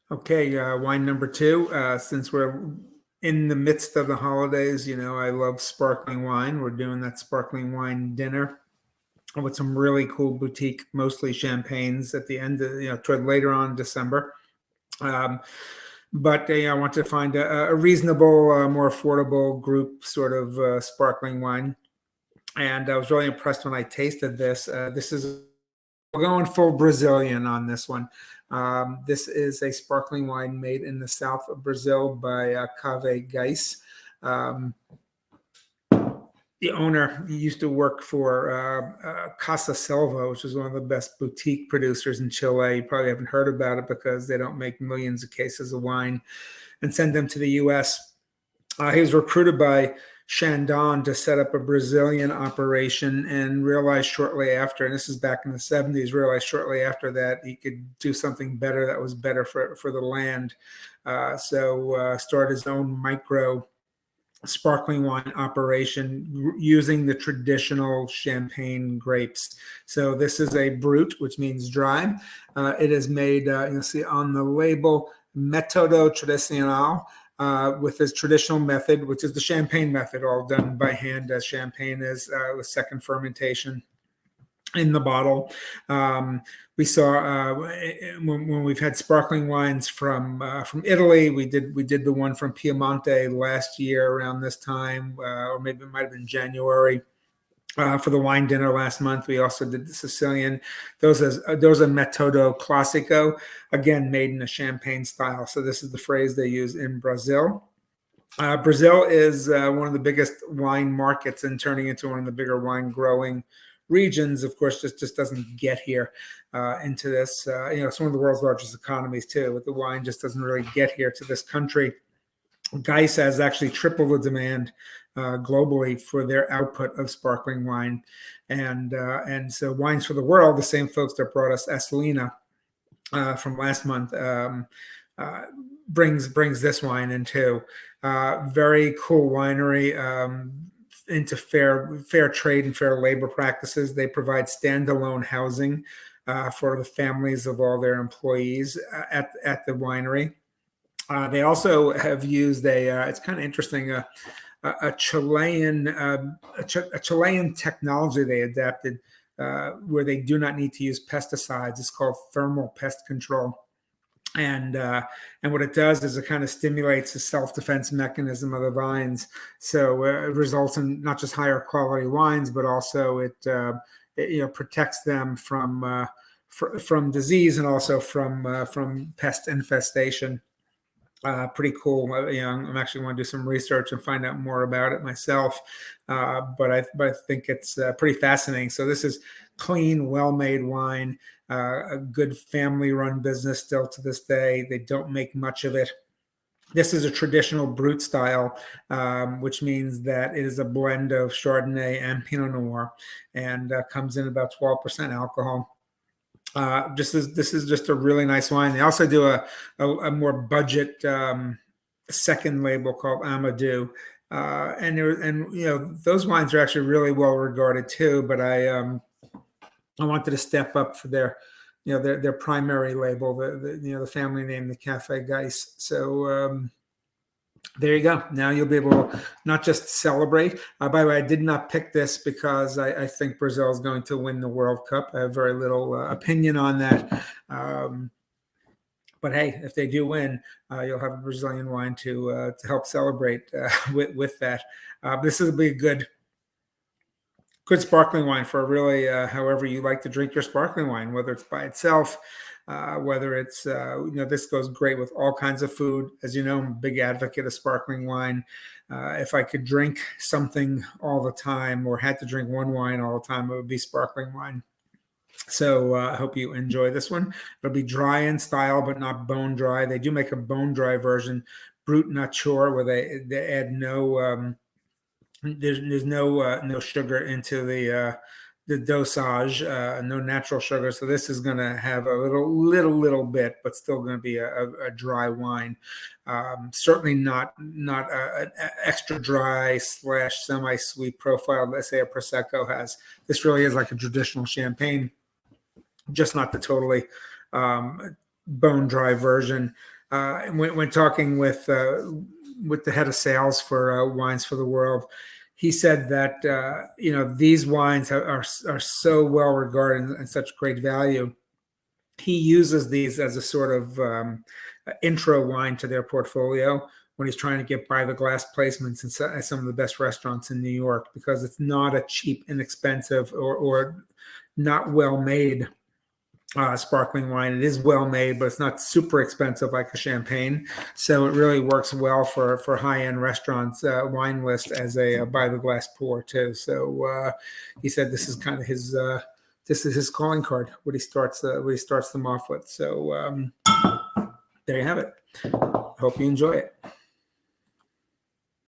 Okay, wine number two. Since we're in the midst of the holidays, I love sparkling wine. We're doing that sparkling wine dinner with some really cool boutique, mostly champagnes at the end of, toward later on in December. Um, but I want to find a reasonable, more affordable group sort of sparkling wine. And I was really impressed when I tasted this. This is we're going full Brazilian on this one. This is a sparkling wine made in the south of Brazil by Geisse. Um, the owner used to work for Casa Selva, which is one of the best boutique producers in Chile. You probably haven't heard about it because they don't make millions of cases of wine and send them to the U.S. He was recruited by Shandon to set up a Brazilian operation and realized shortly after, and this is back in the 70s, realized shortly after that he could do something better that was better for the land. So started his own micro sparkling wine operation using the traditional champagne grapes. So this is a Brut, which means dry. It is made, you'll see on the label, Metodo Tradicional, with his traditional method, which is the champagne method, all done by hand as champagne is, with second fermentation in the bottle. We saw when we've had sparkling wines from Italy. We did the one from Piemonte last year around this time, or maybe it might have been January. For the wine dinner last month, we also did the Sicilian. Those are Metodo Classico, again made in a champagne style. So this is the phrase they use in Brazil. Brazil is one of the biggest wine markets and turning into one of the bigger wine growing regions. Of course, just doesn't get here into this. It's one of the world's largest economies too, but the wine just doesn't really get here to this country. Geisse has actually tripled the demand globally for their output of sparkling wine, and so Wines for the World, the same folks that brought us Esselina from last month, brings this wine in too. Very cool winery, into fair trade and fair labor practices. They provide standalone housing for the families of all their employees at the winery. They also have used it's kind of interesting, a Chilean technology they adapted, where they do not need to use pesticides. It's called thermal pest control. And what it does is it kind of stimulates the self-defense mechanism of the vines. So it results in not just higher quality wines, but also it protects them from disease and also from pest infestation. Pretty cool. I'm actually going to do some research and find out more about it myself. But I think it's pretty fascinating. So this is clean, well-made wine, a good family-run business still to this day. They don't make much of it. This is a traditional Brut style, which means that it is a blend of Chardonnay and Pinot Noir, and comes in about 12% alcohol. This is just a really nice wine. They also do a more budget second label called Amadou, and those wines are actually really well regarded too. But I wanted to step up for their primary label, the family name, the Cafe Geisse. So there you go. Now you'll be able to not just celebrate. By the way, I did not pick this because I think Brazil is going to win the World Cup. I have very little opinion on that. But hey, if they do win, you'll have a Brazilian wine to help celebrate with that. This will be a good sparkling wine for really however you like to drink your sparkling wine, whether it's by itself, whether it's, this goes great with all kinds of food. As you know, I'm a big advocate of sparkling wine. If I could drink something all the time or had to drink one wine all the time, it would be sparkling wine. So I hope you enjoy this one. It'll be dry in style, but not bone dry. They do make a bone dry version, Brut Nature, where they add no, there's no sugar into the dosage, no natural sugar. So this is going to have a little bit, but still going to be a dry wine. Certainly not an extra dry / semi-sweet profile that, say, a Prosecco has. This really is like a traditional champagne, just not the totally bone dry version. When talking with the head of sales for Wines for the World, he said that these wines are so well regarded and such great value. He uses these as a sort of intro wine to their portfolio when he's trying to get by the glass placements in some of the best restaurants in New York, because it's not a cheap, inexpensive, or not well made sparkling wine. It is well made, but it's not super expensive like a champagne. So it really works well for high end restaurants wine list as a by the glass pour too. So he said this is kind of his this is his calling card. What he starts them off with. So there you have it. Hope you enjoy it.